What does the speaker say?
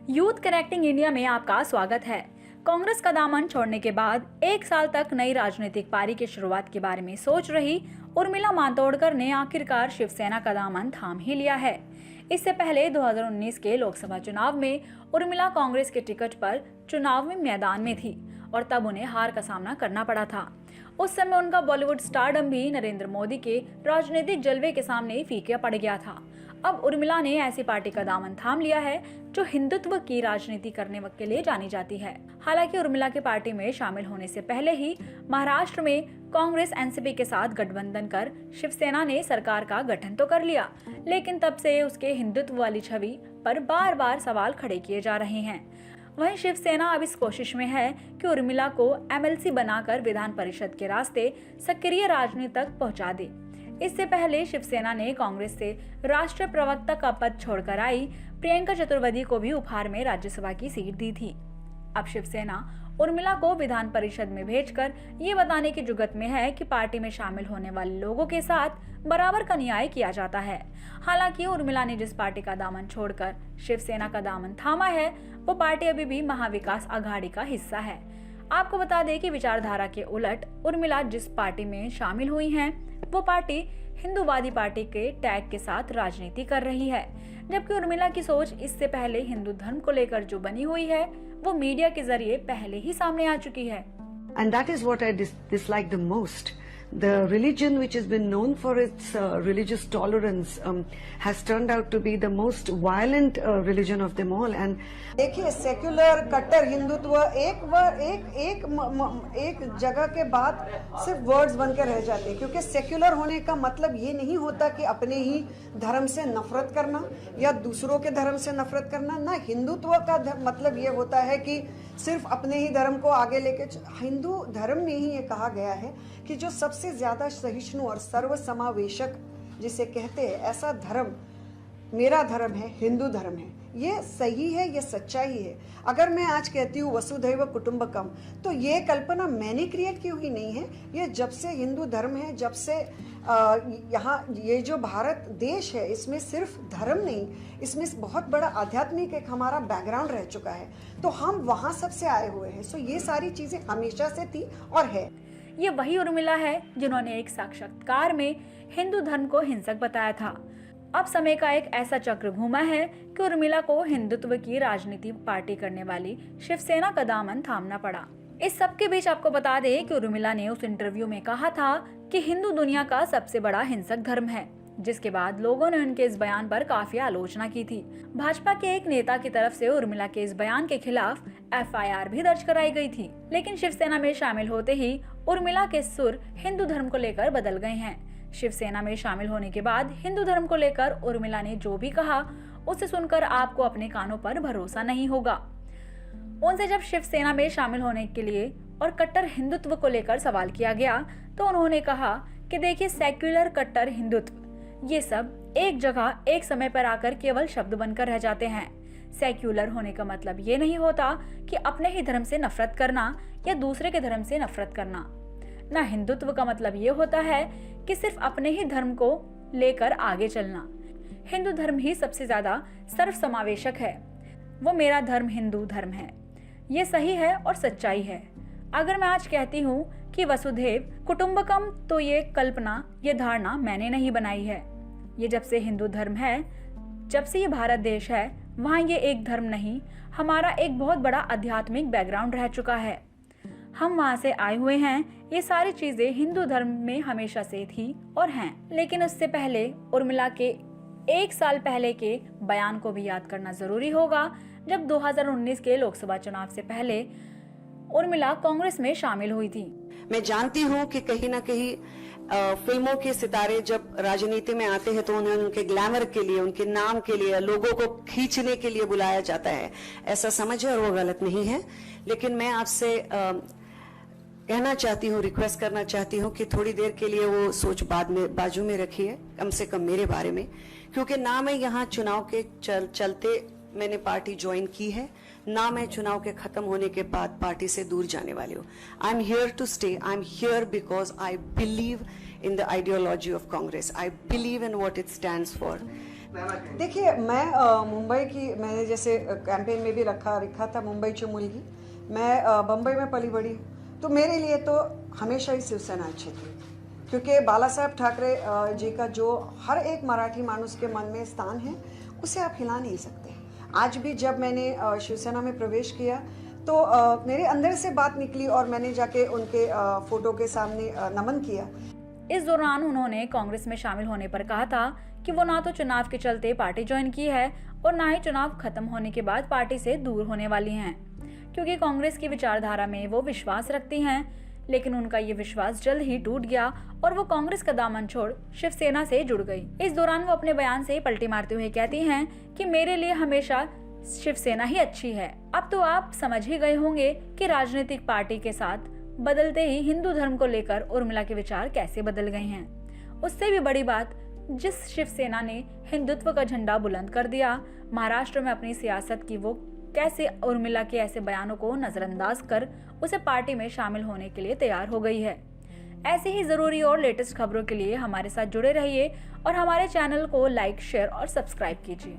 Youth connecting India में आपका स्वागत है। कांग्रेस का दामन छोड़ने के बाद एक साल तक नई राजनीतिक पारी की शुरुआत के बारे में सोच रही उर्मिला मातोंडकर ने आखिरकार शिवसेना का दामन थाम ही लिया है। इससे पहले 2019 के लोकसभा चुनाव में उर्मिला कांग्रेस के टिकट पर चुनाव में मैदान में थी और तब उन्हें हार का सामना करना पड़ा था। उस समय उनका बॉलीवुड स्टारडम भी नरेंद्र मोदी के राजनीतिक जलवे के सामने फीका पड़ गया था। अब उर्मिला ने ऐसी पार्टी का दामन थाम लिया है जो हिंदुत्व की राजनीति करने के लिए जानी जाती है। हालांकि उर्मिला के पार्टी में शामिल होने से पहले ही महाराष्ट्र में कांग्रेस एनसीपी के साथ गठबंधन कर शिवसेना ने सरकार का गठन तो कर लिया, लेकिन तब से उसके हिंदुत्व वाली छवि पर बार बार सवाल खड़े किए जा रहे हैं। वहीं शिवसेना अब इस कोशिश में है कि उर्मिला को एमएलसी बनाकर विधान परिषद के रास्ते सक्रिय राजनीति तक पहुंचा दे। इससे पहले शिवसेना ने कांग्रेस से राष्ट्रीय प्रवक्ता का पद छोड़कर आई प्रियंका चतुर्वेदी को भी उपहार में राज्यसभा की सीट दी थी। अब शिवसेना उर्मिला को विधान परिषद में भेजकर ये बताने की जुगत में है कि पार्टी में शामिल होने वाले लोगों के साथ बराबर का न्याय किया जाता है। हालांकि उर्मिला ने जिस पार्टी का दामन छोड़कर शिवसेना का दामन थामा है, वो पार्टी अभी भी महाविकास आघाड़ी का हिस्सा है। आपको बता दें कि विचारधारा के उलट उर्मिला जिस पार्टी में शामिल हुई हैं, वो पार्टी हिंदूवादी पार्टी के टैग के साथ राजनीति कर रही है, जबकि उर्मिला की सोच इससे पहले हिंदू धर्म को लेकर जो बनी हुई है वो मीडिया के जरिए पहले ही सामने आ चुकी है। And that is what I dislike the most. The religion which has been known for its religious tolerance has turned out to be the most violent religion of them all. And देखिए, secular कट्टर हिंदुत्व एक जगह के बाद सिर्फ words बन के रह जाते हैं, क्योंकि सेक्युलर होने का मतलब ये नहीं होता कि अपने ही धर्म से नफरत करना या दूसरों के धर्म से नफरत करना। ना, हिंदुत्व का मतलब ये होता है कि सिर्फ अपने ही धर्म को आगे लेके। हिंदू धर्म में ही ये कहा गया है कि जो सबसे ज्यादा सहिष्णु और सर्वसमावेशक जिसे कहते हैं, ऐसा धर्म मेरा धर्म है, हिंदू धर्म है। ये सही है, ये सच्चाई है। अगर मैं आज कहती हूँ वसुधैव कुटुंबकम, तो ये कल्पना मैंने क्रिएट की हुई नहीं है। ये जब से हिंदू धर्म है, जब से यहाँ ये जो भारत देश है, इसमें सिर्फ धर्म नहीं, इसमें बहुत बड़ा आध्यात्मिक एक हमारा बैकग्राउंड रह चुका है, तो हम वहाँ सबसे आए हुए हैं। सो ये सारी चीजें हमेशा से थी और है। ये वही उर्मिला है जिन्होंने एक साक्षात्कार में हिंदू धर्म को हिंसक बताया था। अब समय का एक ऐसा चक्र घूमा है कि उर्मिला को हिंदुत्व की राजनीति पार्टी करने वाली शिवसेना का दामन थामना पड़ा। इस सब के बीच आपको बता दें कि उर्मिला ने उस इंटरव्यू में कहा था कि हिंदू दुनिया का सबसे बड़ा हिंसक धर्म है, जिसके बाद लोगों ने उनके इस बयान पर काफी आलोचना की थी। भाजपा के एक नेता की तरफ से उर्मिला के इस बयान के खिलाफ एफआईआर भी दर्ज कराई गई थी, लेकिन शिवसेना में शामिल होते ही उर्मिला के सुर हिंदू धर्म को लेकर बदल गए हैं। शिवसेना में शामिल होने के बाद हिंदू धर्म को लेकर उर्मिला ने जो भी कहा, उसे सुनकर आपको अपने कानों पर भरोसा नहीं होगा। उनसे जब शिवसेना में शामिल होने के लिए और कट्टर हिंदुत्व को लेकर सवाल किया गया, तो उन्होंने कहा कि देखिए, सेक्युलर कट्टर हिंदुत्व ये सब एक जगह एक समय पर आकर केवल शब्द बनकर रह जाते हैं। सेक्युलर होने का मतलब ये नहीं होता कि अपने ही धर्म से नफरत करना या दूसरे के धर्म से नफरत करना। ना, हिंदुत्व का मतलब ये होता है कि सिर्फ अपने ही धर्म को लेकर आगे चलना। हिंदू धर्म ही सबसे ज्यादा सर्वसमावेशक है। वो मेरा धर्म हिंदू धर्म है, ये सही है और सच्चाई है। अगर मैं आज कहती हूँ कि वसुधैव कुटुंबकम, तो ये कल्पना, ये धारणा मैंने नहीं बनाई है। ये जब से हिंदू धर्म है, जब से ये भारत देश है, वहाँ ये एक धर्म नहीं, हमारा एक बहुत बड़ा आध्यात्मिक बैकग्राउंड रह चुका है। हम वहाँ से आए हुए हैं। ये सारी चीजें हिंदू धर्म में हमेशा से थी और हैं। लेकिन उससे पहले उर्मिला के एक साल पहले के बयान को भी याद करना जरूरी होगा, जब 2019 के लोकसभा चुनाव से पहले उर्मिला कांग्रेस में शामिल हुई थी। मैं जानती हूँ कि कहीं ना कहीं फिल्मों के सितारे जब राजनीति में आते हैं तो उन्हें उनके ग्लैमर के लिए, उनके नाम के लिए, लोगों को खींचने के लिए बुलाया जाता है, ऐसा समझे, और वो गलत नहीं है। लेकिन मैं आपसे कहना चाहती हूँ, रिक्वेस्ट करना चाहती हूँ कि थोड़ी देर के लिए वो सोच बाजू में रखिए, कम से कम मेरे बारे में, क्योंकि ना मैं यहाँ चुनाव के चलते मैंने पार्टी ज्वाइन की है, ना मैं चुनाव के खत्म होने के बाद पार्टी से दूर जाने वाली हूँ। I am here to stay, I am here because I believe in the ideology of Congress. I believe in what it stands for. देखिए, मैं मुंबई की, मैंने जैसे कैंपेन में भी रखा था मुंबईची मुलगी। मैं बम्बई में पली बड़ी हूँ, तो मेरे लिए तो हमेशा ही शिवसेना अच्छी थी, क्योंकि बाला साहेब ठाकरे जी का जो हर एक मराठी मानुस के मन में स्थान है, उसे आप हिला नहीं सकते। आज भी जब मैंने शिवसेना में प्रवेश किया तो मेरे अंदर से बात निकली और मैंने जाके उनके फोटो के सामने नमन किया। इस दौरान उन्होंने कांग्रेस में शामिल होने पर कहा था कि वो ना तो चुनाव के चलते पार्टी ज्वाइन की है और ना ही चुनाव खत्म होने के बाद पार्टी से दूर होने वाली हैं, क्योंकि कांग्रेस की विचारधारा में वो विश्वास रखती हैं। लेकिन उनका ये विश्वास जल्द ही टूट गया और वो कांग्रेस का दामन छोड़ शिवसेना से जुड़ गई। इस दौरान वो अपने बयान से पलटी मारते हुए कहती हैं कि मेरे लिए हमेशा शिवसेना ही अच्छी है। अब तो आप समझ ही गए होंगे कि राजनीतिक पार्टी के साथ बदलते ही हिंदू धर्म को लेकर उर्मिला के विचार कैसे बदल गए हैं। उससे भी बड़ी बात, जिस शिवसेना ने हिंदुत्व का झंडा बुलंद कर दिया, महाराष्ट्र में अपनी सियासत की, वो कैसे उर्मिला के ऐसे बयानों को नजरअंदाज कर उसे पार्टी में शामिल होने के लिए तैयार हो गई है। ऐसी ही जरूरी और लेटेस्ट खबरों के लिए हमारे साथ जुड़े रहिए और हमारे चैनल को लाइक, शेयर और सब्सक्राइब कीजिए।